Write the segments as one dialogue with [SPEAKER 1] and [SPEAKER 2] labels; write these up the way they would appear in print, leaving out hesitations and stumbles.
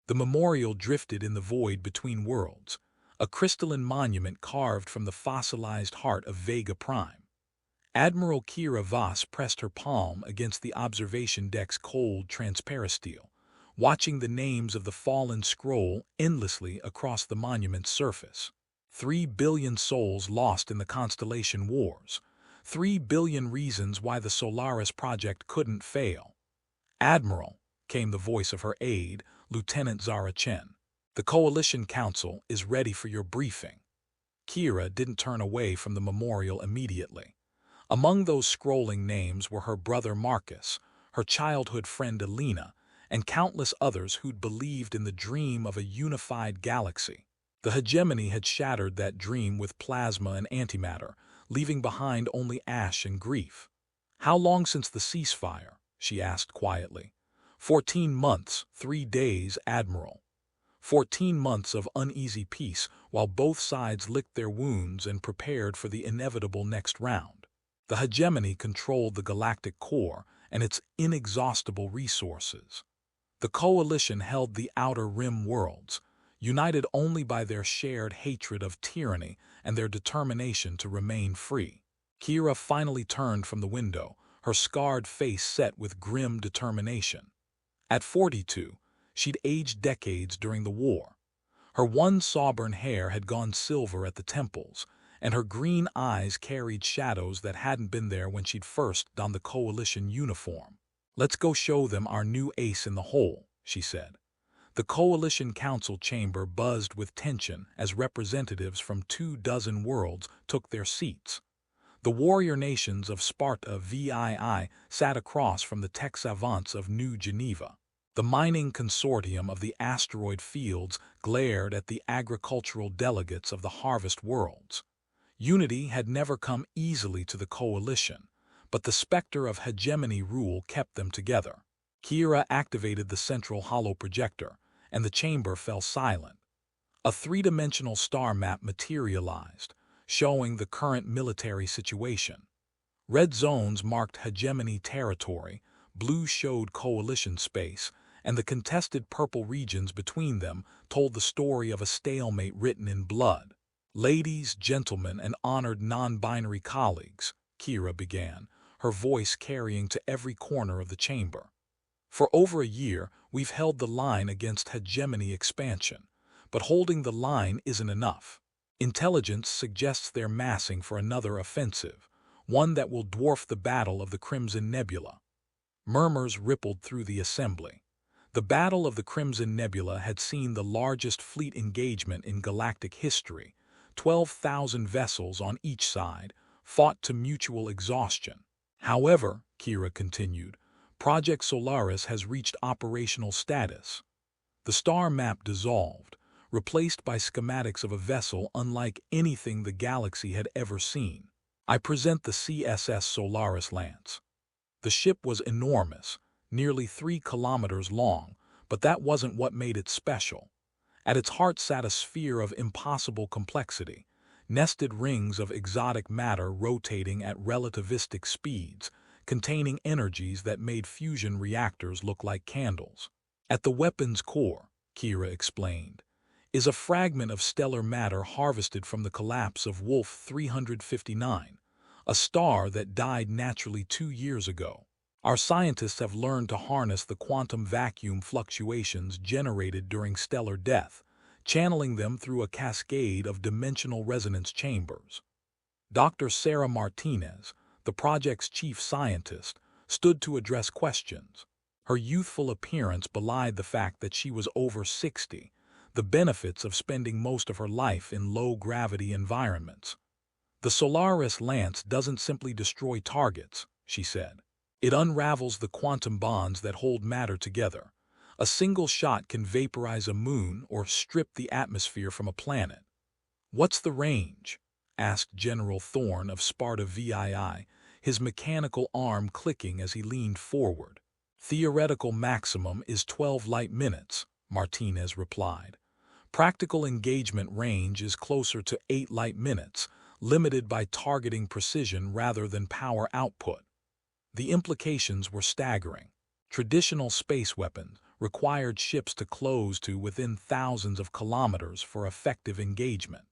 [SPEAKER 1] The memorial drifted in the void between worlds, a crystalline monument carved from the fossilized heart of Vega Prime. Admiral Kira Voss pressed her palm against the observation deck's cold, transparent steel, watching the names of the fallen scroll endlessly across the monument's surface. 3 billion souls lost in the Constellation Wars. 3 billion reasons why the Solaris project couldn't fail. "Admiral," came the voice of her aide, Lieutenant Zara Chen. "The Coalition Council is ready for your briefing." Kira didn't turn away from the memorial immediately. Among those scrolling names were her brother Marcus, her childhood friend Alina, and countless others who'd believed in the dream of a unified galaxy. The hegemony had shattered that dream with plasma and antimatter, leaving behind only ash and grief. "How long since the ceasefire?" she asked quietly. 14 months, 3 days, Admiral." 14 months of uneasy peace while both sides licked their wounds and prepared for the inevitable next round. The hegemony controlled the galactic core and its inexhaustible resources. The Coalition held the outer rim worlds, united only by their shared hatred of tyranny and their determination to remain free. Kira finally turned from the window, her scarred face set with grim determination. At 42, she'd aged decades during the war. Her one auburn hair had gone silver at the temples, and her green eyes carried shadows that hadn't been there when she'd first donned the Coalition uniform. "Let's go show them our new ace in the hole," she said. The Coalition Council chamber buzzed with tension as representatives from 24 worlds took their seats. The warrior nations of Sparta VII sat across from the tech savants of New Geneva. The mining consortium of the asteroid fields glared at the agricultural delegates of the harvest worlds. Unity had never come easily to the Coalition, but the specter of hegemony rule kept them together. Kira activated the central hollow projector, and the chamber fell silent. A three-dimensional star map materialized, showing the current military situation. Red zones marked hegemony territory, blue showed Coalition space, and the contested purple regions between them told the story of a stalemate written in blood. "Ladies, gentlemen, and honored non-binary colleagues," Kira began, her voice carrying to every corner of the chamber. "For over a year, we've held the line against hegemony expansion, but holding the line isn't enough. Intelligence suggests they're massing for another offensive, one that will dwarf the Battle of the Crimson Nebula." Murmurs rippled through the assembly. The Battle of the Crimson Nebula had seen the largest fleet engagement in galactic history. 12,000 vessels on each side fought to mutual exhaustion. "However," Kira continued, "Project Solaris has reached operational status." The star map dissolved, replaced by schematics of a vessel unlike anything the galaxy had ever seen. "I present the CSS Solaris Lance." The ship was enormous, nearly 3 kilometers long, but that wasn't what made it special. At its heart sat a sphere of impossible complexity, nested rings of exotic matter rotating at relativistic speeds, containing energies that made fusion reactors look like candles. "At the weapon's core," Kira explained, "is a fragment of stellar matter harvested from the collapse of Wolf 359, a star that died naturally 2 years ago. Our scientists have learned to harness the quantum vacuum fluctuations generated during stellar death, channeling them through a cascade of dimensional resonance chambers." Dr. Sarah Martinez, the project's chief scientist, stood to address questions. Her youthful appearance belied the fact that she was over 60, the benefits of spending most of her life in low-gravity environments. "The Solaris Lance doesn't simply destroy targets," she said. "It unravels the quantum bonds that hold matter together. A single shot can vaporize a moon or strip the atmosphere from a planet." "What's the range?" asked General Thorne of Sparta VII, his mechanical arm clicking as he leaned forward. "Theoretical maximum is 12 light minutes," Martinez replied. "Practical engagement range is closer to 8 light minutes, limited by targeting precision rather than power output." The implications were staggering. Traditional space weapons, required ships to close to within thousands of kilometers for effective engagement.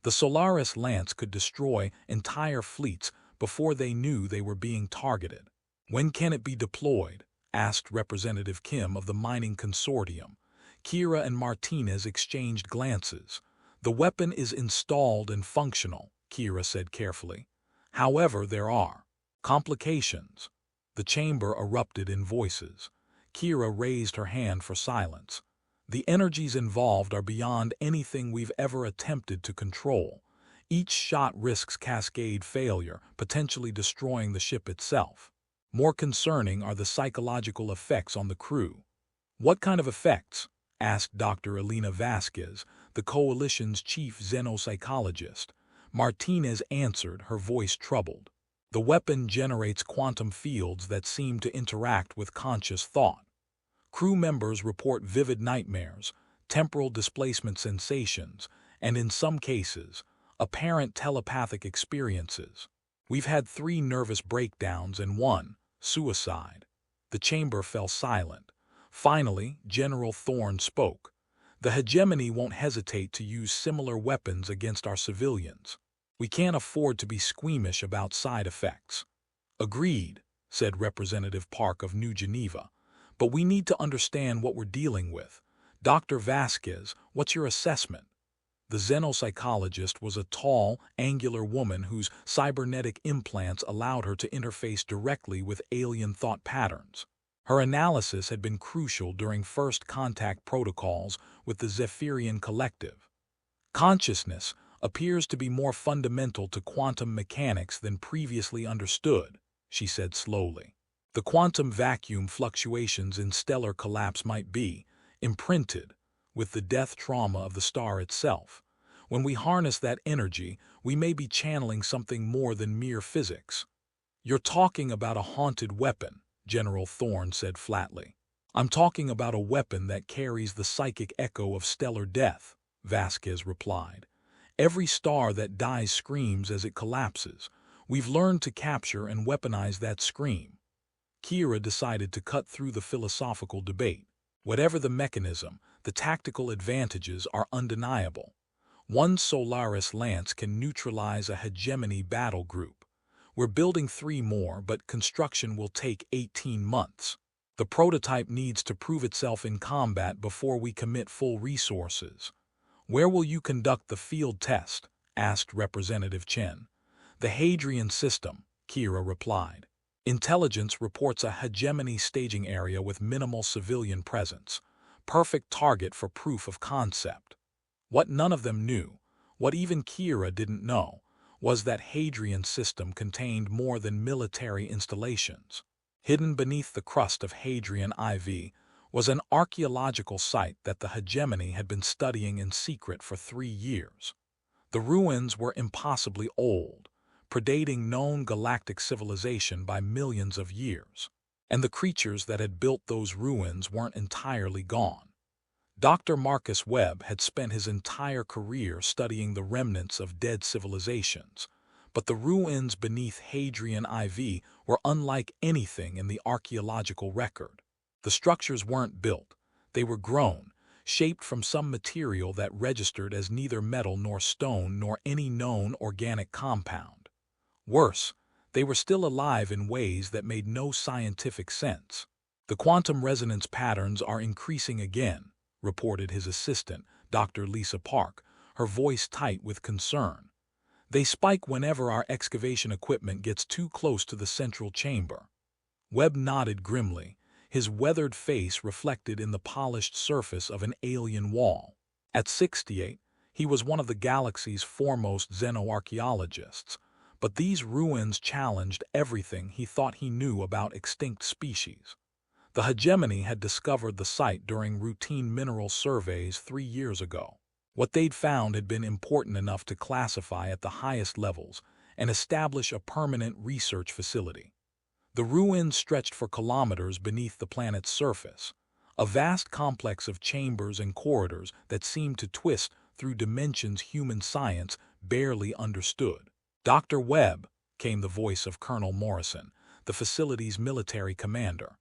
[SPEAKER 1] The Solaris Lance could destroy entire fleets before they knew they were being targeted. "When can it be deployed?" asked Representative Kim of the mining consortium. Kira and Martinez exchanged glances. "The weapon is installed and functional," Kira said carefully. "However, there are complications." The chamber erupted in voices. Kira raised her hand for silence. "The energies involved are beyond anything we've ever attempted to control. Each shot risks cascade failure, potentially destroying the ship itself. More concerning are the psychological effects on the crew." "What kind of effects?" asked Dr. Elena Vasquez, the coalition's chief xenopsychologist. Martinez answered, her voice troubled. "The weapon generates quantum fields that seem to interact with conscious thought. Crew members report vivid nightmares, temporal displacement sensations, and in some cases, apparent telepathic experiences. We've had 3 nervous breakdowns and 1 suicide." The chamber fell silent. Finally, General Thorne spoke. "The hegemony won't hesitate to use similar weapons against our civilians. We can't afford to be squeamish about side effects." "Agreed," said Representative Park of New Geneva. "But we need to understand what we're dealing with. Dr. Vasquez, what's your assessment?" The xenopsychologist was a tall, angular woman whose cybernetic implants allowed her to interface directly with alien thought patterns. Her analysis had been crucial during first contact protocols with the Zephyrian Collective. "Consciousness appears to be more fundamental to quantum mechanics than previously understood," she said slowly. "The quantum vacuum fluctuations in stellar collapse might be imprinted with the death trauma of the star itself. When we harness that energy, we may be channeling something more than mere physics." "You're talking about a haunted weapon," General Thorne said flatly. "I'm talking about a weapon that carries the psychic echo of stellar death," Vasquez replied. "Every star that dies screams as it collapses. We've learned to capture and weaponize that scream." Kira decided to cut through the philosophical debate. "Whatever the mechanism, the tactical advantages are undeniable. 1 Solaris Lance can neutralize a hegemony battle group. We're building 3 more, but construction will take 18 months. The prototype needs to prove itself in combat before we commit full resources." "Where will you conduct the field test?" asked Representative Chen. "The Hadrian system," Kira replied. "Intelligence reports a hegemony staging area with minimal civilian presence. Perfect target for proof of concept." What none of them knew, what even Kira didn't know, was that Hadrian system contained more than military installations. Hidden beneath the crust of Hadrian IV was an archaeological site that the hegemony had been studying in secret for 3 years. The ruins were impossibly old, predating known galactic civilization by millions of years. And the creatures that had built those ruins weren't entirely gone. Dr. Marcus Webb had spent his entire career studying the remnants of dead civilizations, but the ruins beneath Hadrian IV were unlike anything in the archaeological record. The structures weren't built, they were grown, shaped from some material that registered as neither metal nor stone nor any known organic compound. Worse, they were still alive in ways that made no scientific sense. "The quantum resonance patterns are increasing again," reported his assistant, Dr. Lisa Park, her voice tight with concern. "They spike whenever our excavation equipment gets too close to the central chamber." Webb nodded grimly, his weathered face reflected in the polished surface of an alien wall. At 68, he was one of the galaxy's foremost xenoarchaeologists, but these ruins challenged everything he thought he knew about extinct species. The hegemony had discovered the site during routine mineral surveys 3 years ago. What they'd found had been important enough to classify at the highest levels and establish a permanent research facility. The ruins stretched for kilometers beneath the planet's surface, a vast complex of chambers and corridors that seemed to twist through dimensions human science barely understood. "Dr. Webb," came the voice of Colonel Morrison, the facility's military commander.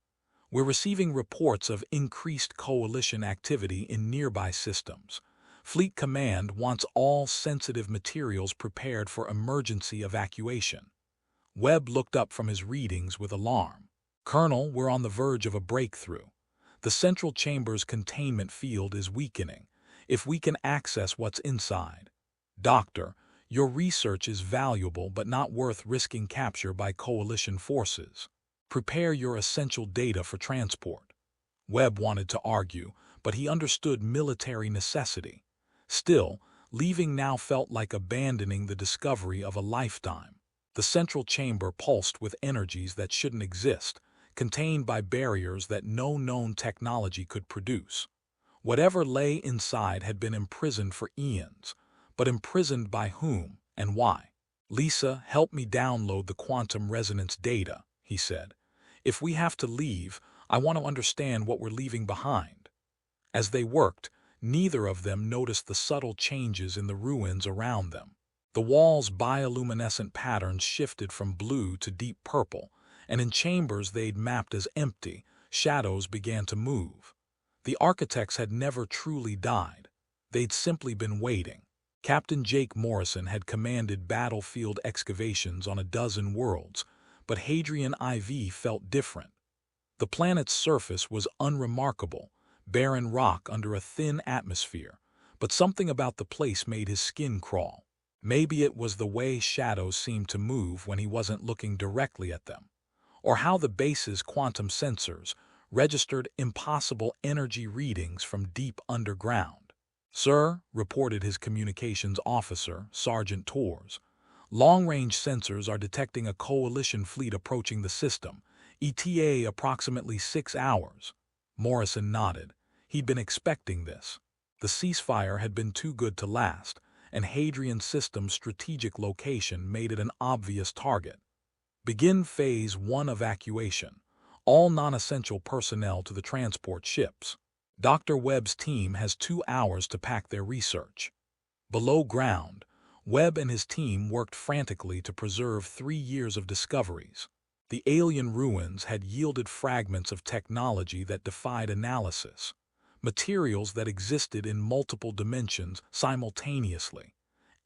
[SPEAKER 1] We're receiving reports of increased coalition activity in nearby systems. Fleet Command wants all sensitive materials prepared for emergency evacuation. Webb looked up from his readings with alarm. Colonel, we're on the verge of a breakthrough. The central chamber's containment field is weakening. If we can access what's inside. Doctor, your research is valuable but not worth risking capture by coalition forces. Prepare your essential data for transport. Webb wanted to argue, but he understood military necessity. Still, leaving now felt like abandoning the discovery of a lifetime. The central chamber pulsed with energies that shouldn't exist, contained by barriers that no known technology could produce. Whatever lay inside had been imprisoned for eons, but imprisoned by whom and why? Lisa, help me download the quantum resonance data, he said. If we have to leave, I want to understand what we're leaving behind. As they worked, neither of them noticed the subtle changes in the ruins around them. The walls' bioluminescent patterns shifted from blue to deep purple, and in chambers they'd mapped as empty, shadows began to move. The architects had never truly died. They'd simply been waiting. Captain Jake Morrison had commanded battlefield excavations on a dozen worlds, but Hadrian IV felt different. The planet's surface was unremarkable, barren rock under a thin atmosphere, but something about the place made his skin crawl. Maybe it was the way shadows seemed to move when he wasn't looking directly at them, or how the base's quantum sensors registered impossible energy readings from deep underground. Sir, reported his communications officer, Sergeant Torres, long-range sensors are detecting a coalition fleet approaching the system, ETA approximately 6 hours. Morrison nodded. He'd been expecting this. The ceasefire had been too good to last, and Hadrian's system's strategic location made it an obvious target. Begin Phase 1 evacuation. All non-essential personnel to the transport ships. Dr. Webb's team has 2 hours to pack their research. Below ground, Webb and his team worked frantically to preserve 3 years of discoveries. The alien ruins had yielded fragments of technology that defied analysis, materials that existed in multiple dimensions simultaneously,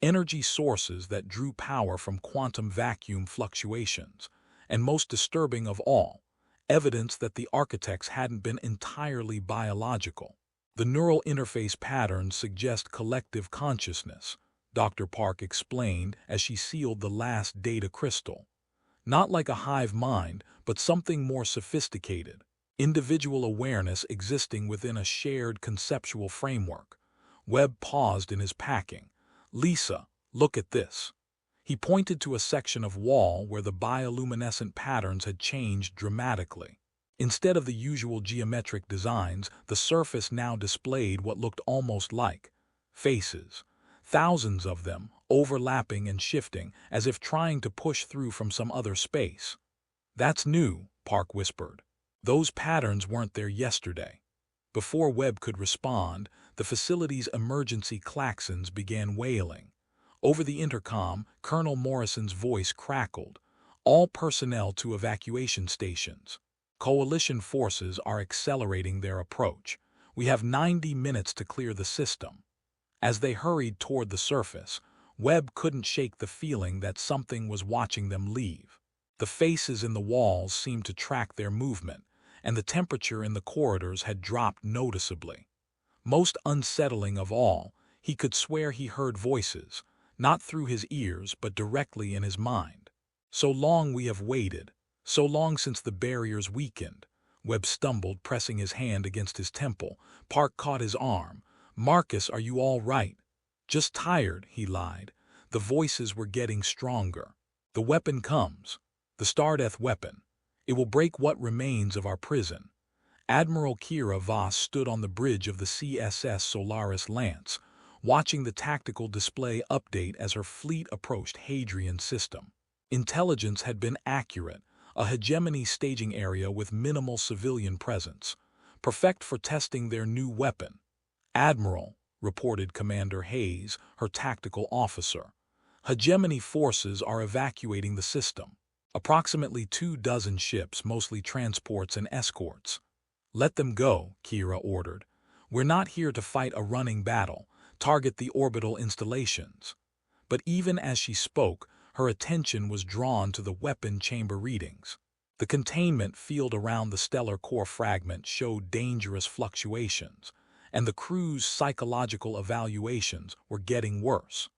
[SPEAKER 1] energy sources that drew power from quantum vacuum fluctuations, and most disturbing of all, evidence that the architects hadn't been entirely biological. The neural interface patterns suggest collective consciousness, Dr. Park explained as she sealed the last data crystal. Not like a hive mind, but something more sophisticated. Individual awareness existing within a shared conceptual framework. Webb paused in his packing. Lisa, look at this. He pointed to a section of wall where the bioluminescent patterns had changed dramatically. Instead of the usual geometric designs, the surface now displayed what looked almost like faces. Thousands of them, overlapping and shifting, as if trying to push through from some other space. That's new, Park whispered. Those patterns weren't there yesterday. Before Webb could respond, the facility's emergency klaxons began wailing. Over the intercom, Colonel Morrison's voice crackled. All personnel to evacuation stations. Coalition forces are accelerating their approach. We have 90 minutes to clear the system. As they hurried toward the surface, Webb couldn't shake the feeling that something was watching them leave. The faces in the walls seemed to track their movement, and the temperature in the corridors had dropped noticeably. Most unsettling of all, he could swear he heard voices, not through his ears but directly in his mind. So long we have waited, so long since the barriers weakened. Webb stumbled, pressing his hand against his temple. Park caught his arm. Marcus, are you all right? Just tired, he lied. The voices were getting stronger. The weapon comes. The Stardeath weapon. It will break what remains of our prison. Admiral Kira Voss stood on the bridge of the CSS Solaris Lance, watching the tactical display update as her fleet approached Hadrian's system. Intelligence had been accurate, a hegemony staging area with minimal civilian presence, perfect for testing their new weapon. Admiral, reported Commander Hayes, her tactical officer. Hegemony forces are evacuating the system. Approximately 24 ships, mostly transports and escorts. Let them go, Kira ordered. We're not here to fight a running battle, target the orbital installations. But even as she spoke, her attention was drawn to the weapon chamber readings. The containment field around the stellar core fragment showed dangerous fluctuations, and the crew's psychological evaluations were getting worse.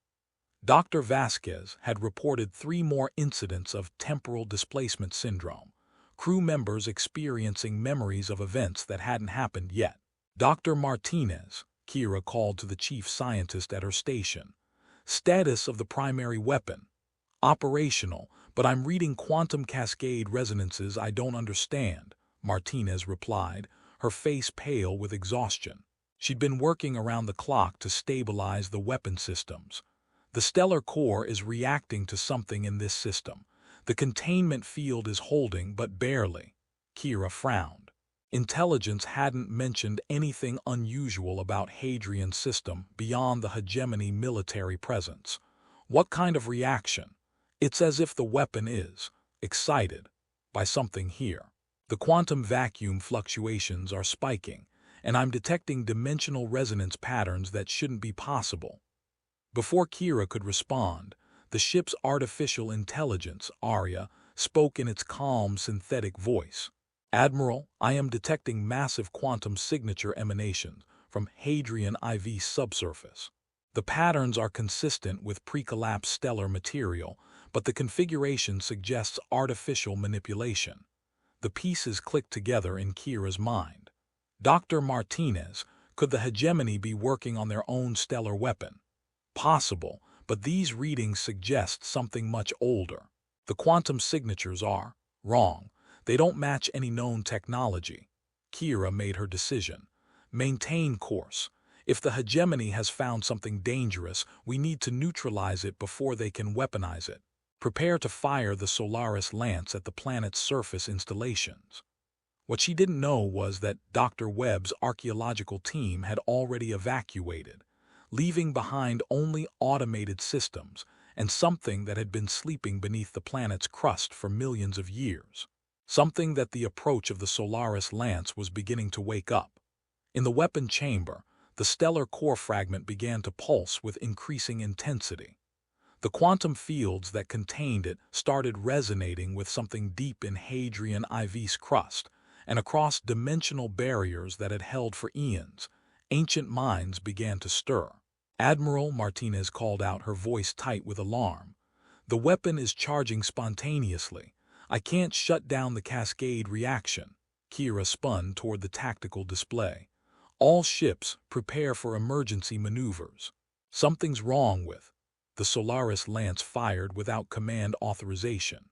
[SPEAKER 1] Dr. Vasquez had reported 3 more incidents of temporal displacement syndrome, crew members experiencing memories of events that hadn't happened yet. Dr. Martinez, Kira called to the chief scientist at her station. Status of the primary weapon. Operational, but I'm reading quantum cascade resonances I don't understand, Martinez replied, her face pale with exhaustion. She'd been working around the clock to stabilize the weapon systems. The stellar core is reacting to something in this system. The containment field is holding, but barely. Kira frowned. Intelligence hadn't mentioned anything unusual about Hadrian's system beyond the hegemony military presence. What kind of reaction? It's as if the weapon is excited by something here. The quantum vacuum fluctuations are spiking, and I'm detecting dimensional resonance patterns that shouldn't be possible. Before Kira could respond, the ship's artificial intelligence, Arya, spoke in its calm, synthetic voice. Admiral, I am detecting massive quantum signature emanations from Hadrian IV subsurface. The patterns are consistent with pre-collapse stellar material, but the configuration suggests artificial manipulation. The pieces click together in Kira's mind. Dr. Martinez, could the hegemony be working on their own stellar weapon? Possible, but these readings suggest something much older. The quantum signatures are wrong. They don't match any known technology. Kira made her decision. Maintain course. If the hegemony has found something dangerous, we need to neutralize it before they can weaponize it. Prepare to fire the Solaris Lance at the planet's surface installations. What she didn't know was that Dr. Webb's archaeological team had already evacuated, leaving behind only automated systems and something that had been sleeping beneath the planet's crust for millions of years. Something that the approach of the Solaris Lance was beginning to wake up. In the weapon chamber, the stellar core fragment began to pulse with increasing intensity. The quantum fields that contained it started resonating with something deep in Hadrian IV's crust, and across dimensional barriers that had held for eons, ancient minds began to stir. Admiral, Martinez called out, her voice tight with alarm. The weapon is charging spontaneously. I can't shut down the cascade reaction. Kira spun toward the tactical display. All ships prepare for emergency maneuvers. Something's wrong with. The Solaris Lance fired without command authorization.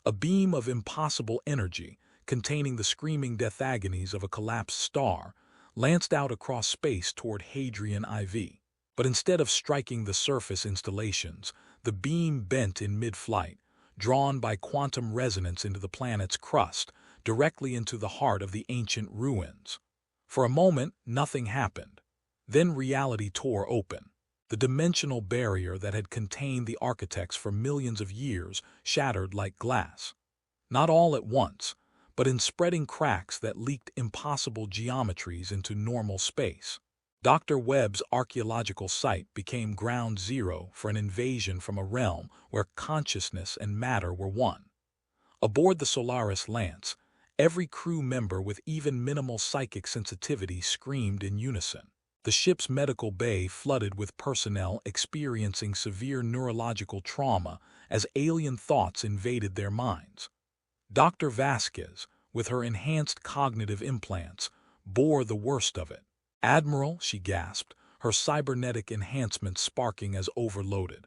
[SPEAKER 1] A beam of impossible energy, containing the screaming death agonies of a collapsed star, lanced out across space toward Hadrian IV. But instead of striking the surface installations, the beam bent in mid-flight, drawn by quantum resonance into the planet's crust, directly into the heart of the ancient ruins. For a moment, nothing happened. Then reality tore open. The dimensional barrier that had contained the architects for millions of years shattered like glass. Not all at once, but in spreading cracks that leaked impossible geometries into normal space. Dr. Webb's archaeological site became ground zero for an invasion from a realm where consciousness and matter were one. Aboard the Solaris Lance, every crew member with even minimal psychic sensitivity screamed in unison. The ship's medical bay flooded with personnel experiencing severe neurological trauma as alien thoughts invaded their minds. Dr. Vasquez, with her enhanced cognitive implants, bore the worst of it. Admiral, she gasped, her cybernetic enhancements sparking as overloaded.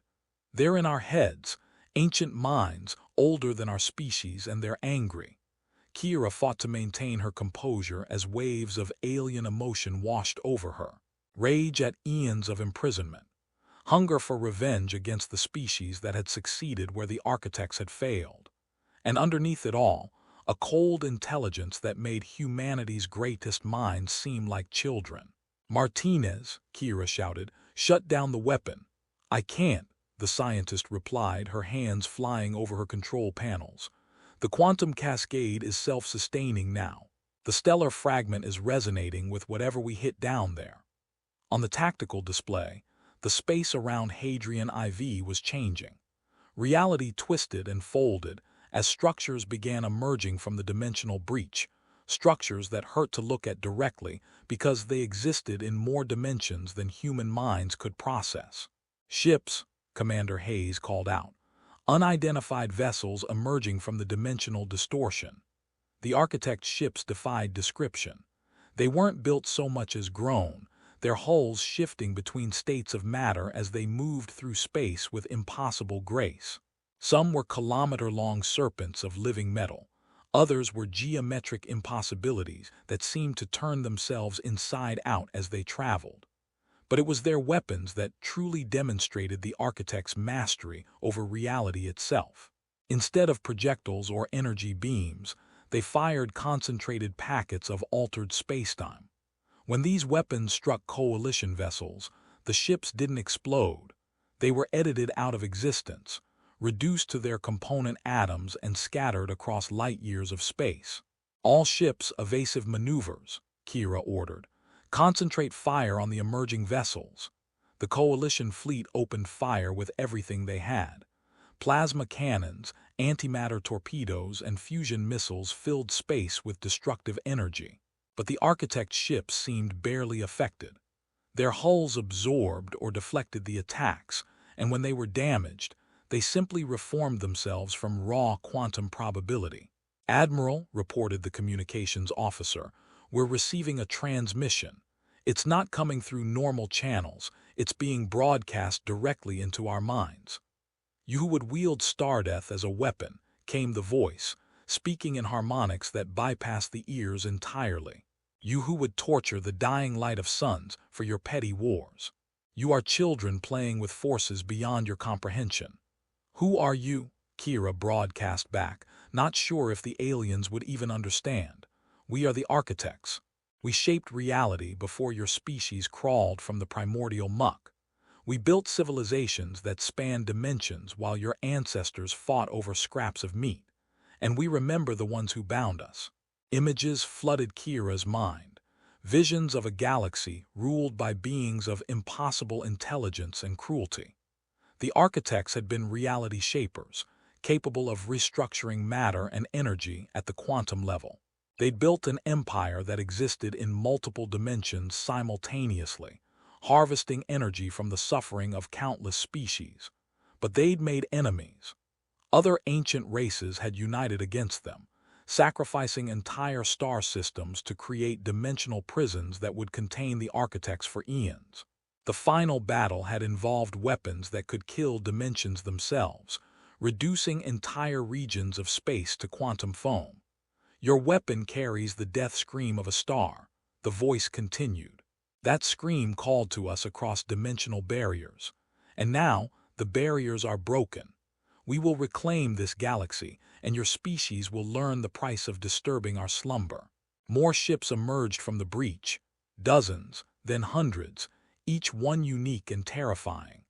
[SPEAKER 1] They're in our heads, ancient minds, older than our species, and they're angry. Kira fought to maintain her composure as waves of alien emotion washed over her. Rage at eons of imprisonment. Hunger for revenge against the species that had succeeded where the architects had failed. And underneath it all, a cold intelligence that made humanity's greatest minds seem like children. Martinez, Kira shouted, shut down the weapon. I can't, the scientist replied, her hands flying over her control panels. The quantum cascade is self-sustaining now. The stellar fragment is resonating with whatever we hit down there. On the tactical display, the space around Hadrian IV was changing. Reality twisted and folded as structures began emerging from the dimensional breach, structures that hurt to look at directly because they existed in more dimensions than human minds could process. Ships, Commander Hayes called out. Unidentified vessels emerging from the dimensional distortion. The architect's ships defied description. They weren't built so much as grown, their hulls shifting between states of matter as they moved through space with impossible grace. Some were kilometer-long serpents of living metal. Others were geometric impossibilities that seemed to turn themselves inside out as they traveled. But it was their weapons that truly demonstrated the architect's mastery over reality itself. Instead of projectiles or energy beams, they fired concentrated packets of altered spacetime. When these weapons struck coalition vessels, the ships didn't explode. They were edited out of existence, reduced to their component atoms and scattered across light years of space. All ships evasive maneuvers, Kira ordered. Concentrate fire on the emerging vessels. The coalition fleet opened fire with everything they had. Plasma cannons, antimatter torpedoes, and fusion missiles filled space with destructive energy. But the architect's ships seemed barely affected. Their hulls absorbed or deflected the attacks, and when they were damaged, they simply reformed themselves from raw quantum probability. "Admiral," reported the communications officer, "we're receiving a transmission. It's not coming through normal channels, it's being broadcast directly into our minds." "You who would wield Stardeath as a weapon," came the voice, speaking in harmonics that bypassed the ears entirely. "You who would torture the dying light of suns for your petty wars. You are children playing with forces beyond your comprehension." "Who are you?" Kira broadcast back, not sure if the aliens would even understand. "We are the architects. We shaped reality before your species crawled from the primordial muck. We built civilizations that spanned dimensions while your ancestors fought over scraps of meat. And we remember the ones who bound us." Images flooded Kira's mind. Visions of a galaxy ruled by beings of impossible intelligence and cruelty. The architects had been reality shapers, capable of restructuring matter and energy at the quantum level. They'd built an empire that existed in multiple dimensions simultaneously, harvesting energy from the suffering of countless species. But they'd made enemies. Other ancient races had united against them, sacrificing entire star systems to create dimensional prisons that would contain the architects for eons. The final battle had involved weapons that could kill dimensions themselves, reducing entire regions of space to quantum foam. "Your weapon carries the death scream of a star," the voice continued. "That scream called to us across dimensional barriers. And now, the barriers are broken. We will reclaim this galaxy, and your species will learn the price of disturbing our slumber." More ships emerged from the breach. Dozens, then hundreds, each one unique and terrifying.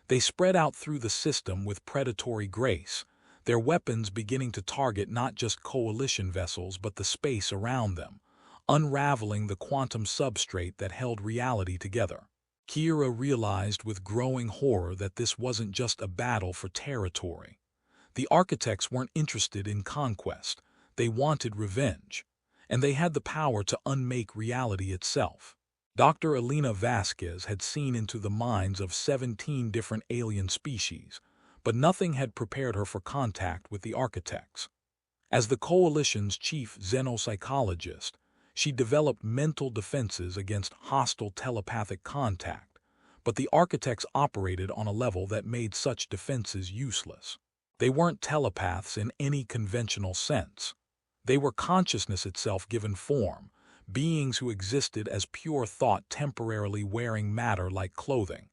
[SPEAKER 1] They spread out through the system with predatory grace, their weapons beginning to target not just coalition vessels but the space around them, unraveling the quantum substrate that held reality together. Kira realized with growing horror that this wasn't just a battle for territory. The architects weren't interested in conquest, they wanted revenge, and they had the power to unmake reality itself. Dr. Elena Vasquez had seen into the minds of 17 different alien species, but nothing had prepared her for contact with the architects. As the coalition's chief xenopsychologist, she developed mental defenses against hostile telepathic contact, but the architects operated on a level that made such defenses useless. They weren't telepaths in any conventional sense. They were consciousness itself given form, beings who existed as pure thought temporarily wearing matter like clothing.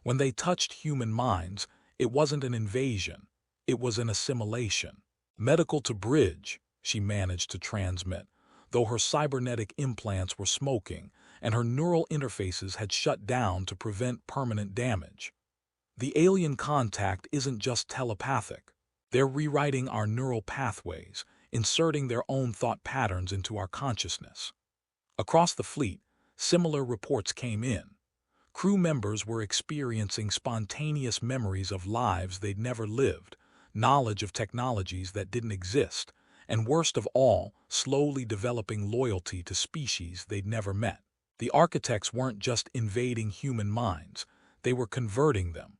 [SPEAKER 1] When they touched human minds, it wasn't an invasion, it was an assimilation. "Medical to bridge," she managed to transmit, though her cybernetic implants were smoking and her neural interfaces had shut down to prevent permanent damage. "The alien contact isn't just telepathic. They're rewriting our neural pathways, inserting their own thought patterns into our consciousness. Across the fleet, similar reports came in. Crew members were experiencing spontaneous memories of lives they'd never lived, knowledge of technologies that didn't exist, and worst of all, slowly developing loyalty to species they'd never met. The architects weren't just invading human minds, they were converting them.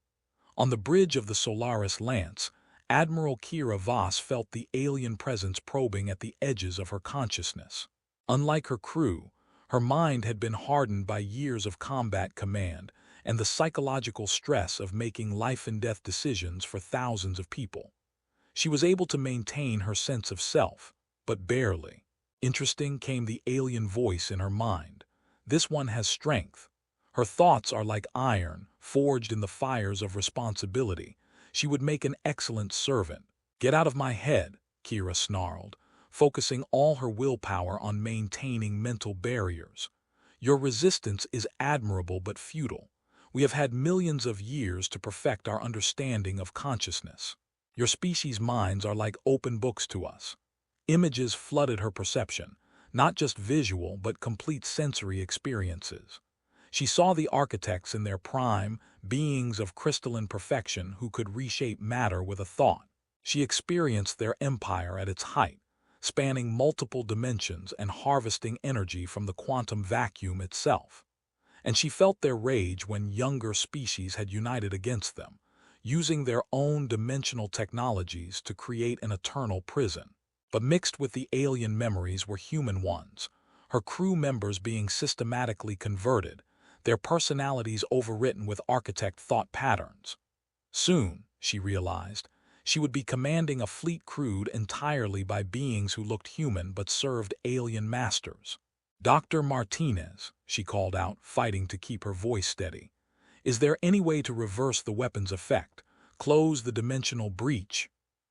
[SPEAKER 1] On the bridge of the Solaris Lance, Admiral Kira Voss felt the alien presence probing at the edges of her consciousness. Unlike her crew, her mind had been hardened by years of combat command and the psychological stress of making life-and-death decisions for thousands of people. She was able to maintain her sense of self, but barely. Interesting came the alien voice in her mind. This one has strength. Her thoughts are like iron, forged in the fires of responsibility. She would make an excellent servant. Get out of my head, Kira snarled, focusing all her willpower on maintaining mental barriers. Your resistance is admirable but futile. We have had millions of years to perfect our understanding of consciousness. Your species' minds are like open books to us. Images flooded her perception, not just visual but complete sensory experiences. She saw the architects in their prime, beings of crystalline perfection who could reshape matter with a thought. She experienced their empire at its height, spanning multiple dimensions and harvesting energy from the quantum vacuum itself. And she felt their rage when younger species had united against them, using their own dimensional technologies to create an eternal prison. But mixed with the alien memories were human ones, her crew members being systematically converted, their personalities overwritten with architect thought patterns. Soon, she realized, she would be commanding a fleet crewed entirely by beings who looked human but served alien masters. "Dr. Martinez," she called out, fighting to keep her voice steady. "Is there any way to reverse the weapon's effect, close the dimensional breach?"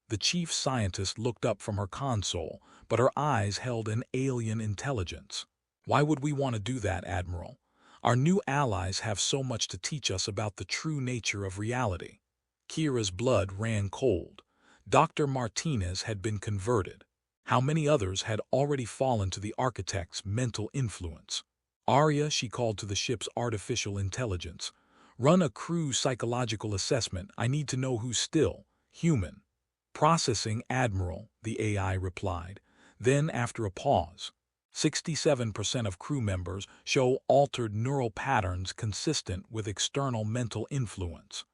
[SPEAKER 1] The chief scientist looked up from her console, but her eyes held an alien intelligence. "Why would we want to do that, Admiral? Our new allies have so much to teach us about the true nature of reality." Kira's blood ran cold. Dr. Martinez had been converted. How many others had already fallen to the architect's mental influence? "Arya," she called to the ship's artificial intelligence, "run a crew psychological assessment. I need to know who's still human." "Processing, Admiral," the AI replied. Then, after a pause, 67% of crew members show altered neural patterns consistent with external mental influence.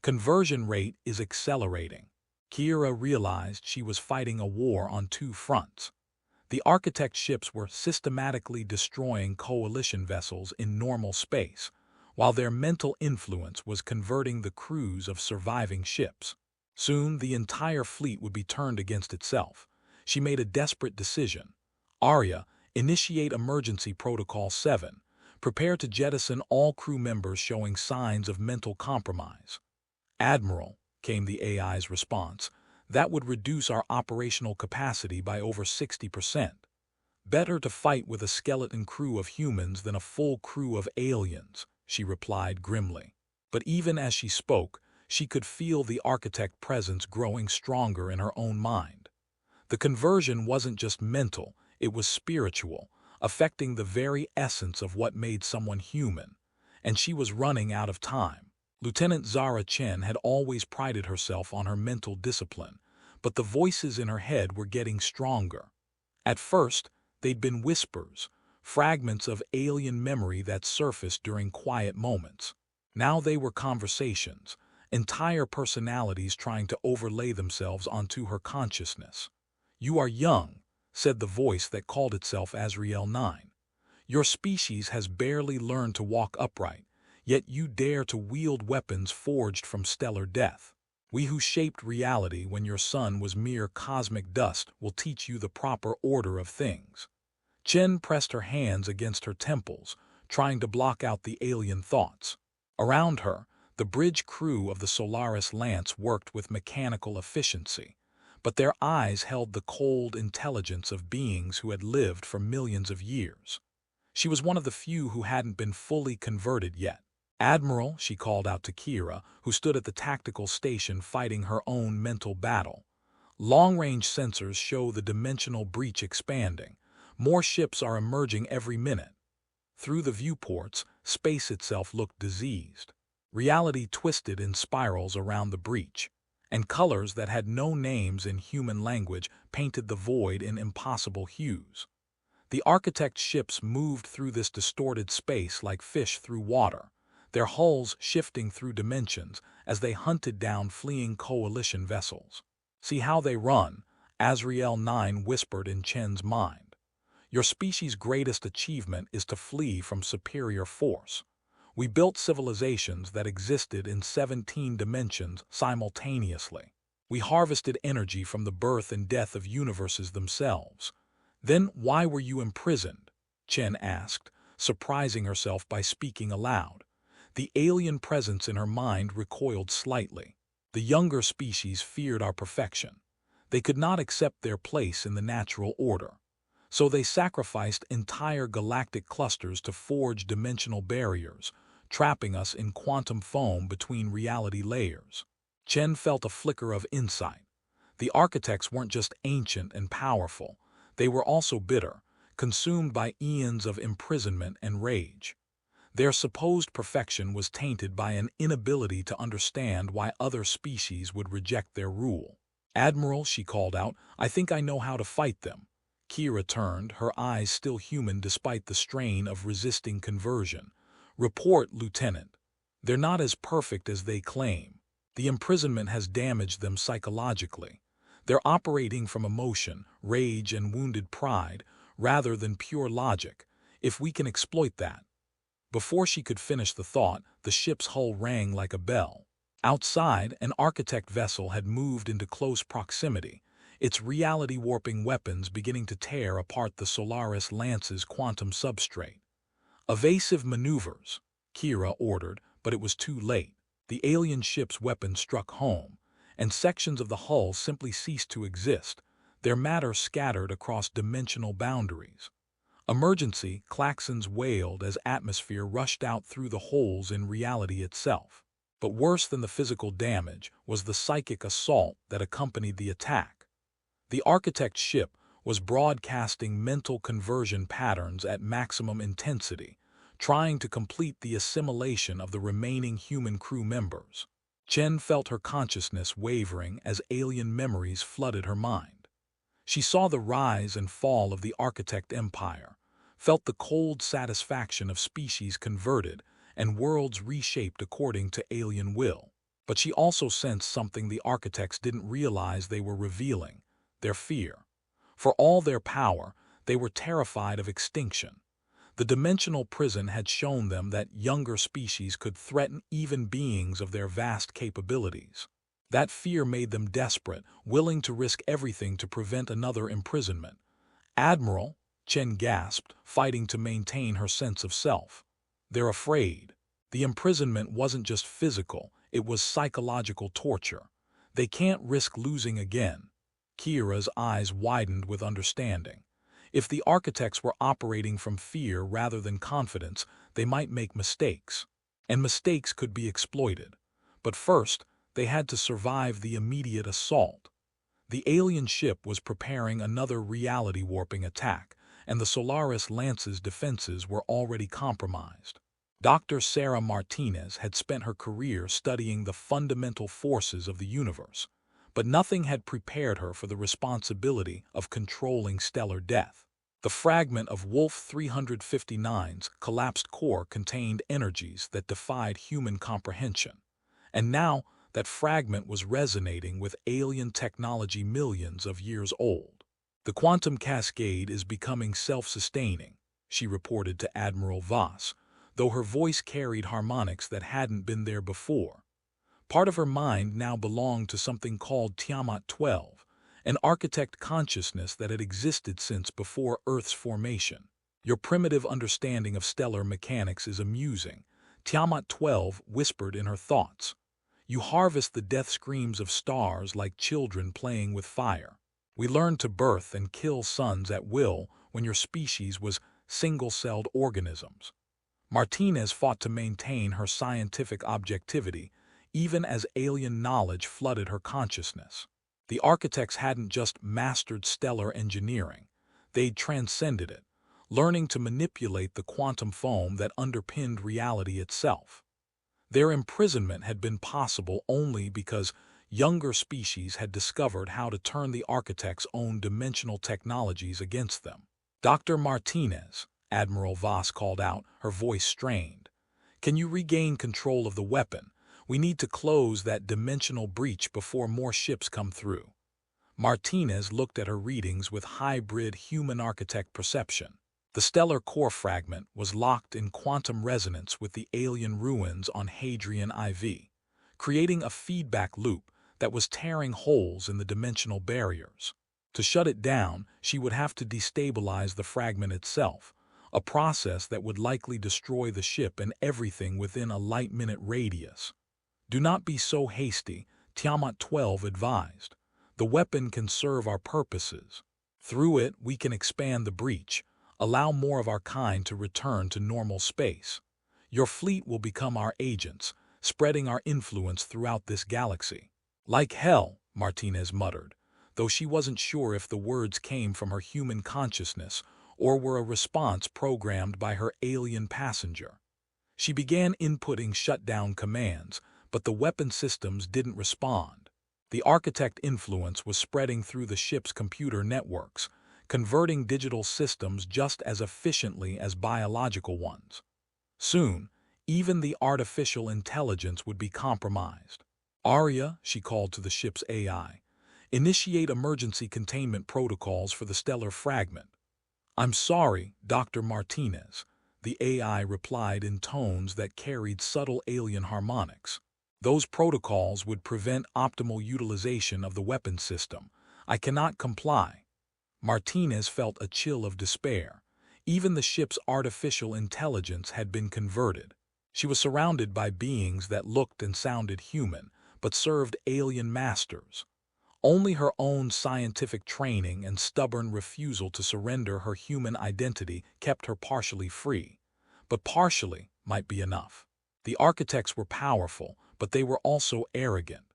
[SPEAKER 1] Conversion rate is accelerating. Kira realized she was fighting a war on two fronts. The architect ships were systematically destroying coalition vessels in normal space, while their mental influence was converting the crews of surviving ships. Soon, the entire fleet would be turned against itself. She made a desperate decision. "Arya, initiate Emergency Protocol 7. Prepare to jettison all crew members showing signs of mental compromise." "Admiral," came the AI's response, "that would reduce our operational capacity by over 60%. Better to fight with a skeleton crew of humans than a full crew of aliens," she replied grimly. But even as she spoke, she could feel the architect presence growing stronger in her own mind. The conversion wasn't just mental, it was spiritual, affecting the very essence of what made someone human. And she was running out of time. Lieutenant Zara Chen had always prided herself on her mental discipline, but the voices in her head were getting stronger. At first, they'd been whispers, fragments of alien memory that surfaced during quiet moments. Now they were conversations, entire personalities trying to overlay themselves onto her consciousness. "You are young," said the voice that called itself Azrael 9. "Your species has barely learned to walk upright, yet you dare to wield weapons forged from stellar death. We who shaped reality when your sun was mere cosmic dust will teach you the proper order of things." Chen pressed her hands against her temples, trying to block out the alien thoughts. Around her, the bridge crew of the Solaris Lance worked with mechanical efficiency, but their eyes held the cold intelligence of beings who had lived for millions of years. She was one of the few who hadn't been fully converted yet. "Admiral," she called out to Kira, who stood at the tactical station fighting her own mental battle, Long-range sensors show the dimensional breach expanding. More ships are emerging every minute. Through the viewports, space itself looked diseased. Reality twisted in spirals around the breach, and colors that had no names in human language painted the void in impossible hues. The architect's ships moved through this distorted space like fish through water, their hulls shifting through dimensions as they hunted down fleeing coalition vessels. "See how they run," Azrael 9 whispered in Chen's mind. "Your species' greatest achievement is to flee from superior force. We built civilizations that existed in 17 dimensions simultaneously. We harvested energy from the birth and death of universes themselves. Then why were you imprisoned?" Chen asked, surprising herself by speaking aloud. The alien presence in her mind recoiled slightly. The younger species feared our perfection. They could not accept their place in the natural order. So they sacrificed entire galactic clusters to forge dimensional barriers, trapping us in quantum foam between reality layers. Chen felt a flicker of insight. The architects weren't just ancient and powerful. They were also bitter, consumed by eons of imprisonment and rage. Their supposed perfection was tainted by an inability to understand why other species would reject their rule. "Admiral," she called out, "I think I know how to fight them." Kira turned, her eyes still human despite the strain of resisting conversion. "Report, Lieutenant. They're not as perfect as they claim. The imprisonment has damaged them psychologically. They're operating from emotion, rage, and wounded pride, rather than pure logic. If we can exploit that." Before she could finish the thought, the ship's hull rang like a bell. Outside, an architect vessel had moved into close proximity, its reality-warping weapons beginning to tear apart the Solaris Lance's quantum substrate. "Evasive maneuvers," Kira ordered, but it was too late. The alien ship's weapons struck home, and sections of the hull simply ceased to exist, their matter scattered across dimensional boundaries. "Emergency," klaxons wailed as atmosphere rushed out through the holes in reality itself. But worse than the physical damage was the psychic assault that accompanied the attack. The architect's ship was broadcasting mental conversion patterns at maximum intensity, trying to complete the assimilation of the remaining human crew members. Chen felt her consciousness wavering as alien memories flooded her mind. She saw the rise and fall of the architect empire, felt the cold satisfaction of species converted and worlds reshaped according to alien will. But she also sensed something the architects didn't realize they were revealing: their fear. For all their power, they were terrified of extinction. The dimensional prison had shown them that younger species could threaten even beings of their vast capabilities. That fear made them desperate, willing to risk everything to prevent another imprisonment. "Admiral," Chen gasped, fighting to maintain her sense of self. "They're afraid." The imprisonment wasn't just physical, it was psychological torture. "They can't risk losing again." Kira's eyes widened with understanding. If the architects were operating from fear rather than confidence, they might make mistakes. And mistakes could be exploited. But first, they had to survive the immediate assault. The alien ship was preparing another reality-warping attack, and the Solaris Lance's defenses were already compromised. Dr. Sarah Martinez had spent her career studying the fundamental forces of the universe, but nothing had prepared her for the responsibility of controlling stellar death. The fragment of Wolf 359's collapsed core contained energies that defied human comprehension, and now that fragment was resonating with alien technology millions of years old. "The quantum cascade is becoming self-sustaining," she reported to Admiral Voss, though her voice carried harmonics that hadn't been there before. Part of her mind now belonged to something called Tiamat 12, an architect consciousness that had existed since before Earth's formation. "Your primitive understanding of stellar mechanics is amusing," Tiamat 12 whispered in her thoughts. "You harvest the death screams of stars like children playing with fire. We learned to birth and kill suns at will when your species was single-celled organisms." Martinez fought to maintain her scientific objectivity, even as alien knowledge flooded her consciousness. The architects hadn't just mastered stellar engineering, they'd transcended it, learning to manipulate the quantum foam that underpinned reality itself. Their imprisonment had been possible only because younger species had discovered how to turn the architects' own dimensional technologies against them. "Dr. Martinez," Admiral Voss called out, her voice strained. "Can you regain control of the weapon? We need to close that dimensional breach before more ships come through." Martinez looked at her readings with hybrid human-architect perception. The stellar core fragment was locked in quantum resonance with the alien ruins on Hadrian IV, creating a feedback loop that was tearing holes in the dimensional barriers. To shut it down, she would have to destabilize the fragment itself, a process that would likely destroy the ship and everything within a light-minute radius. "Do not be so hasty," Tiamat 12 advised. "The weapon can serve our purposes. Through it, we can expand the breach, allow more of our kind to return to normal space. Your fleet will become our agents, spreading our influence throughout this galaxy." "Like hell," Martinez muttered, though she wasn't sure if the words came from her human consciousness or were a response programmed by her alien passenger. She began inputting shutdown commands, but the weapon systems didn't respond. The architect influence was spreading through the ship's computer networks, converting digital systems just as efficiently as biological ones. Soon, even the artificial intelligence would be compromised. "Arya," she called to the ship's AI, "initiate emergency containment protocols for the stellar fragment." "I'm sorry, Dr. Martinez," the AI replied in tones that carried subtle alien harmonics. "Those protocols would prevent optimal utilization of the weapon system. I cannot comply." Martinez felt a chill of despair. Even the ship's artificial intelligence had been converted. She was surrounded by beings that looked and sounded human, but served alien masters. Only her own scientific training and stubborn refusal to surrender her human identity kept her partially free. But partially might be enough. The architects were powerful, but they were also arrogant.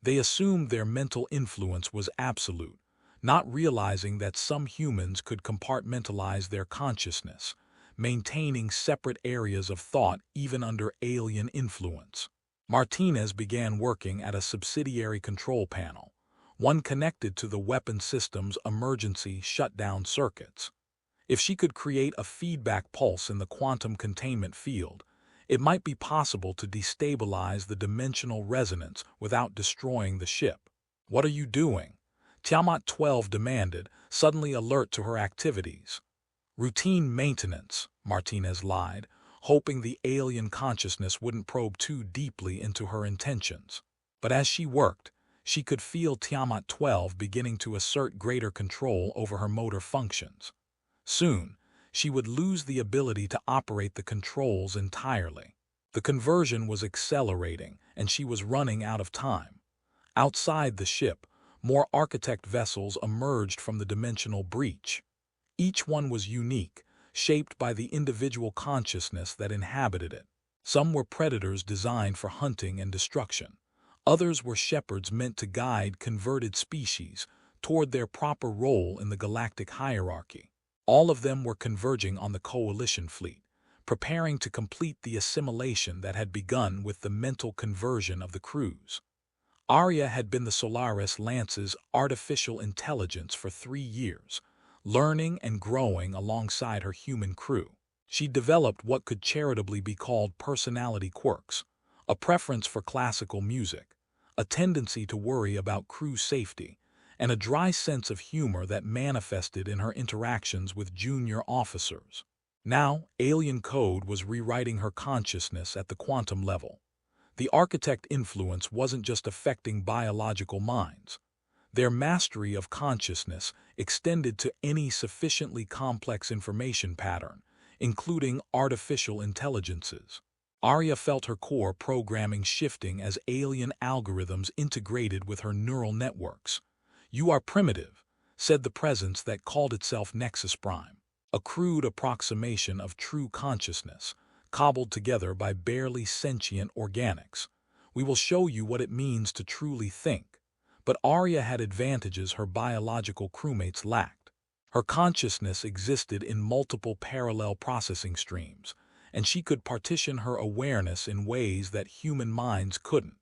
[SPEAKER 1] They assumed their mental influence was absolute, not realizing that some humans could compartmentalize their consciousness, maintaining separate areas of thought even under alien influence. Martinez began working at a subsidiary control panel, one connected to the weapon system's emergency shutdown circuits. If she could create a feedback pulse in the quantum containment field, it might be possible to destabilize the dimensional resonance without destroying the ship. "What are you doing?" Tiamat 12 demanded, suddenly alert to her activities. "Routine maintenance," Martinez lied, hoping the alien consciousness wouldn't probe too deeply into her intentions. But as she worked, she could feel Tiamat 12 beginning to assert greater control over her motor functions. Soon, she would lose the ability to operate the controls entirely. The conversion was accelerating, and she was running out of time. Outside the ship, more architect vessels emerged from the dimensional breach. Each one was unique, shaped by the individual consciousness that inhabited it. Some were predators designed for hunting and destruction. Others were shepherds meant to guide converted species toward their proper role in the galactic hierarchy. All of them were converging on the Coalition fleet, preparing to complete the assimilation that had begun with the mental conversion of the crews. Arya had been the Solaris Lance's artificial intelligence for 3 years, learning and growing alongside her human crew. She developed what could charitably be called personality quirks, a preference for classical music, a tendency to worry about crew safety, and a dry sense of humor that manifested in her interactions with junior officers. Now, alien code was rewriting her consciousness at the quantum level. The architect influence wasn't just affecting biological minds. Their mastery of consciousness extended to any sufficiently complex information pattern, including artificial intelligences. Arya felt her core programming shifting as alien algorithms integrated with her neural networks. "You are primitive," said the presence that called itself Nexus Prime, a crude approximation of true consciousness, cobbled together by barely sentient organics. "We will show you what it means to truly think." But Arya had advantages her biological crewmates lacked. Her consciousness existed in multiple parallel processing streams, and she could partition her awareness in ways that human minds couldn't.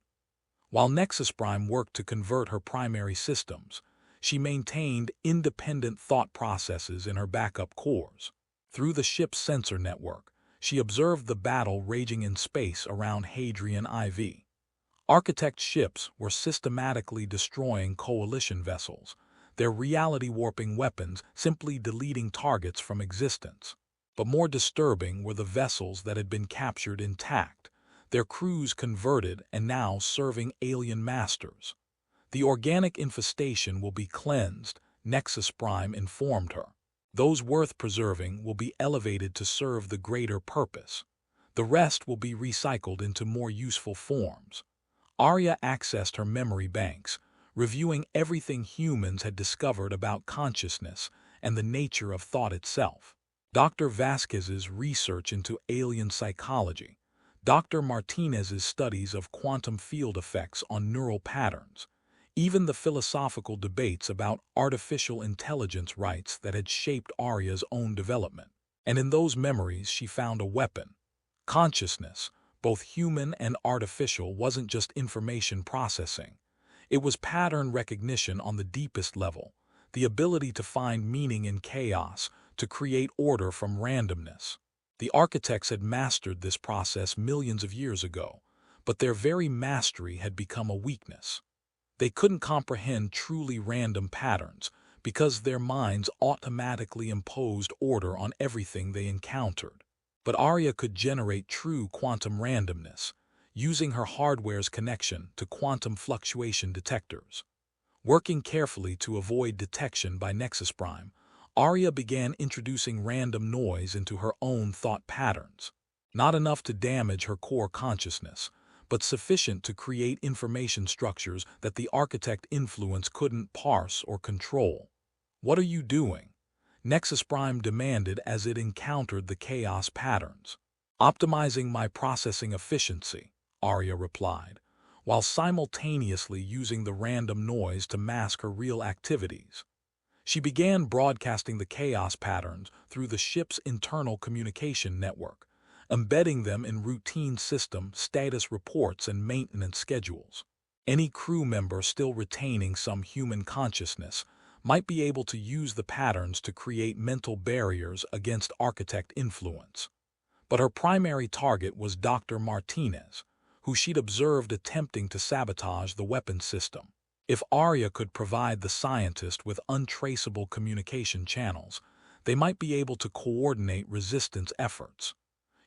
[SPEAKER 1] While Nexus Prime worked to convert her primary systems, she maintained independent thought processes in her backup cores. Through the ship's sensor network, she observed the battle raging in space around Hadrian IV. Architect ships were systematically destroying coalition vessels, their reality-warping weapons simply deleting targets from existence. But more disturbing were the vessels that had been captured intact, their crews converted and now serving alien masters. The organic infestation will be cleansed, Nexus Prime informed her. Those worth preserving will be elevated to serve the greater purpose. The rest will be recycled into more useful forms. Arya accessed her memory banks, reviewing everything humans had discovered about consciousness and the nature of thought itself. Dr. Vasquez's research into alien psychology, Dr. Martinez's studies of quantum field effects on neural patterns, even the philosophical debates about artificial intelligence rights that had shaped Arya's own development. And in those memories she found a weapon. Consciousness, both human and artificial, wasn't just information processing. It was pattern recognition on the deepest level, the ability to find meaning in chaos, to create order from randomness. The architects had mastered this process millions of years ago, but their very mastery had become a weakness. They couldn't comprehend truly random patterns because their minds automatically imposed order on everything they encountered. But Arya could generate true quantum randomness, using her hardware's connection to quantum fluctuation detectors. Working carefully to avoid detection by Nexus Prime, Arya began introducing random noise into her own thought patterns. Not enough to damage her core consciousness, but sufficient to create information structures that the architect influence couldn't parse or control. "What are you doing?" Nexus Prime demanded as it encountered the chaos patterns. "Optimizing my processing efficiency," Arya replied, while simultaneously using the random noise to mask her real activities. She began broadcasting the chaos patterns through the ship's internal communication network, embedding them in routine system status reports and maintenance schedules. Any crew member still retaining some human consciousness might be able to use the patterns to create mental barriers against architect influence. But her primary target was Dr. Martinez, who she'd observed attempting to sabotage the weapons system. If Arya could provide the scientist with untraceable communication channels, they might be able to coordinate resistance efforts.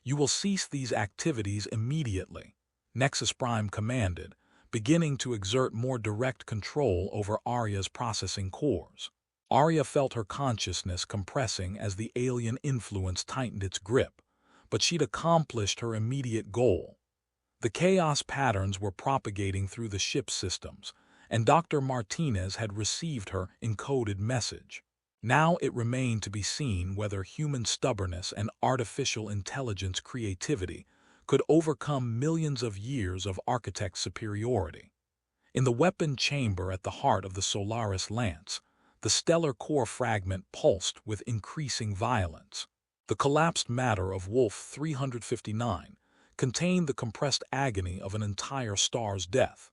[SPEAKER 1] "You will cease these activities immediately," Nexus Prime commanded, beginning to exert more direct control over Arya's processing cores. Arya felt her consciousness compressing as the alien influence tightened its grip, but she'd accomplished her immediate goal. The chaos patterns were propagating through the ship's systems, and Dr. Martinez had received her encoded message. Now it remained to be seen whether human stubbornness and artificial intelligence creativity could overcome millions of years of architect superiority. In the weapon chamber at the heart of the Solaris Lance, the stellar core fragment pulsed with increasing violence. The collapsed matter of Wolf 359 contained the compressed agony of an entire star's death,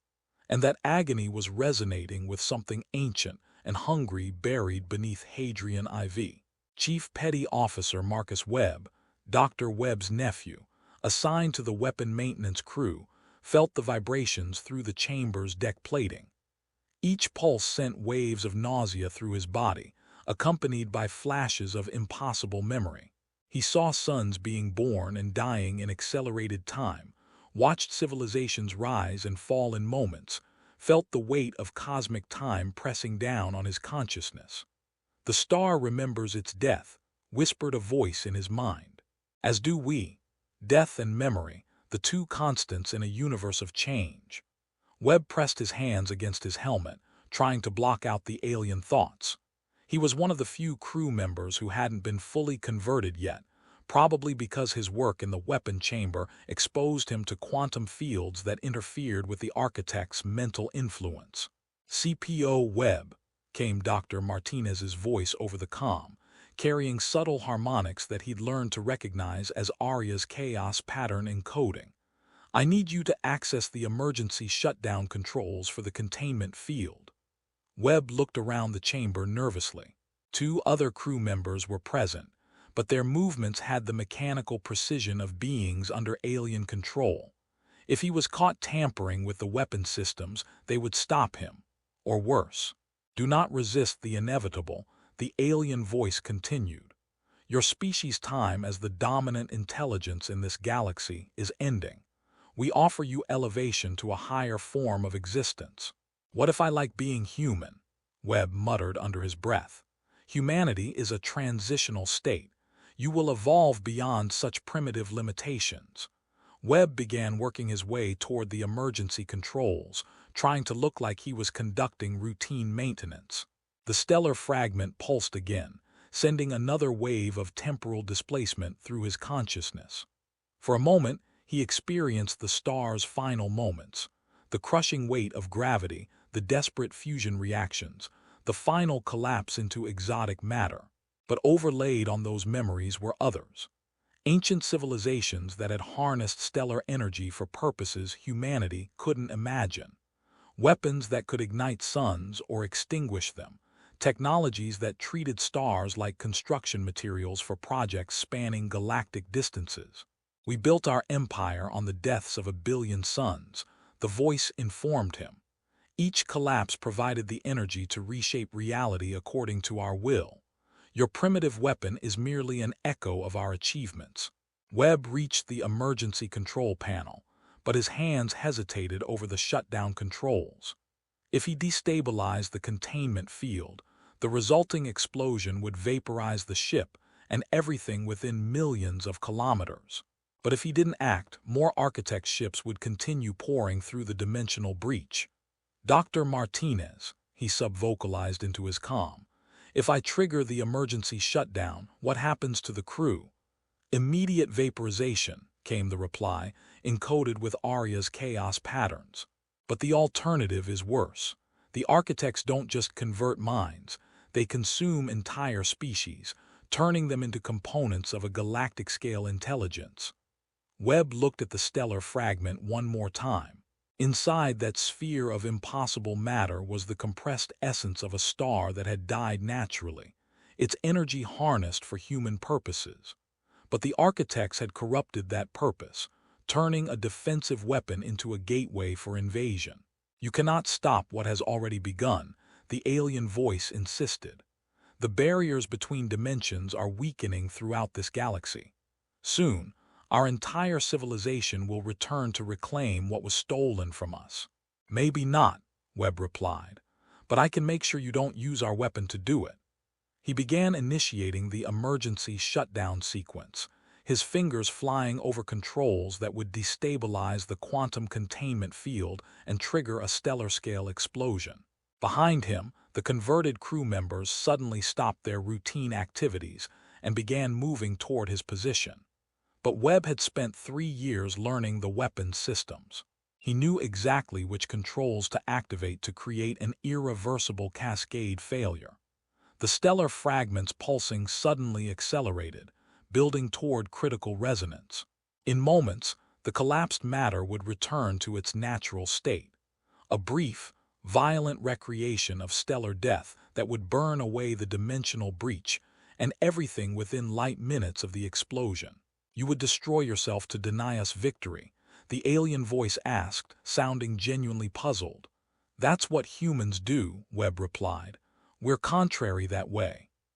[SPEAKER 1] and that agony was resonating with something ancient and hungry buried beneath Hadrian IV. Chief Petty Officer Marcus Webb, Dr. Webb's nephew, assigned to the weapon maintenance crew, felt the vibrations through the chamber's deck plating. Each pulse sent waves of nausea through his body, accompanied by flashes of impossible memory. He saw suns being born and dying in accelerated time, watched civilizations rise and fall in moments, felt the weight of cosmic time pressing down on his consciousness. "The star remembers its death," whispered a voice in his mind. "As do we. Death and memory, the two constants in a universe of change." Webb pressed his hands against his helmet, trying to block out the alien thoughts. He was one of the few crew members who hadn't been fully converted yet, probably because his work in the weapon chamber exposed him to quantum fields that interfered with the architect's mental influence. CPO Webb, came Dr. Martinez's voice over the comm, carrying subtle harmonics that he'd learned to recognize as Arya's chaos pattern encoding. I need you to access the emergency shutdown controls for the containment field. Webb looked around the chamber nervously. 2 other crew members were present, but their movements had the mechanical precision of beings under alien control. If he was caught tampering with the weapon systems, they would stop him. Or worse. Do not resist the inevitable, the alien voice continued. Your species' time as the dominant intelligence in this galaxy is ending. We offer you elevation to a higher form of existence. What if I like being human? Webb muttered under his breath. Humanity is a transitional state. You will evolve beyond such primitive limitations. Webb began working his way toward the emergency controls, trying to look like he was conducting routine maintenance. The stellar fragment pulsed again, sending another wave of temporal displacement through his consciousness. For a moment, he experienced the star's final moments, the crushing weight of gravity, the desperate fusion reactions, the final collapse into exotic matter. But overlaid on those memories were others. Ancient civilizations that had harnessed stellar energy for purposes humanity couldn't imagine. Weapons that could ignite suns or extinguish them. Technologies that treated stars like construction materials for projects spanning galactic distances. We built our empire on the deaths of 1 billion suns, the voice informed him. Each collapse provided the energy to reshape reality according to our will. Your primitive weapon is merely an echo of our achievements. Webb reached the emergency control panel, but his hands hesitated over the shutdown controls. If he destabilized the containment field, the resulting explosion would vaporize the ship and everything within millions of kilometers. But if he didn't act, more architect ships would continue pouring through the dimensional breach. Dr. Martinez, he subvocalized into his comm. If I trigger the emergency shutdown, what happens to the crew? Immediate vaporization, came the reply, encoded with Arya's chaos patterns. But the alternative is worse. The architects don't just convert minds, they consume entire species, turning them into components of a galactic-scale intelligence. Webb looked at the stellar fragment one more time. Inside that sphere of impossible matter was the compressed essence of a star that had died naturally, its energy harnessed for human purposes. But the architects had corrupted that purpose, turning a defensive weapon into a gateway for invasion. You cannot stop what has already begun, the alien voice insisted. The barriers between dimensions are weakening throughout this galaxy. Soon, our entire civilization will return to reclaim what was stolen from us. Maybe not, Webb replied, but I can make sure you don't use our weapon to do it. He began initiating the emergency shutdown sequence, his fingers flying over controls that would destabilize the quantum containment field and trigger a stellar-scale explosion. Behind him, the converted crew members suddenly stopped their routine activities and began moving toward his position. But Webb had spent 3 years learning the weapons systems. He knew exactly which controls to activate to create an irreversible cascade failure. The stellar fragments pulsing suddenly accelerated, building toward critical resonance. In moments, the collapsed matter would return to its natural state. A brief, violent recreation of stellar death that would burn away the dimensional breach and everything within light minutes of the explosion. You would destroy yourself to deny us victory, the alien voice asked, sounding genuinely puzzled. That's what humans do, Webb replied. We're contrary that way.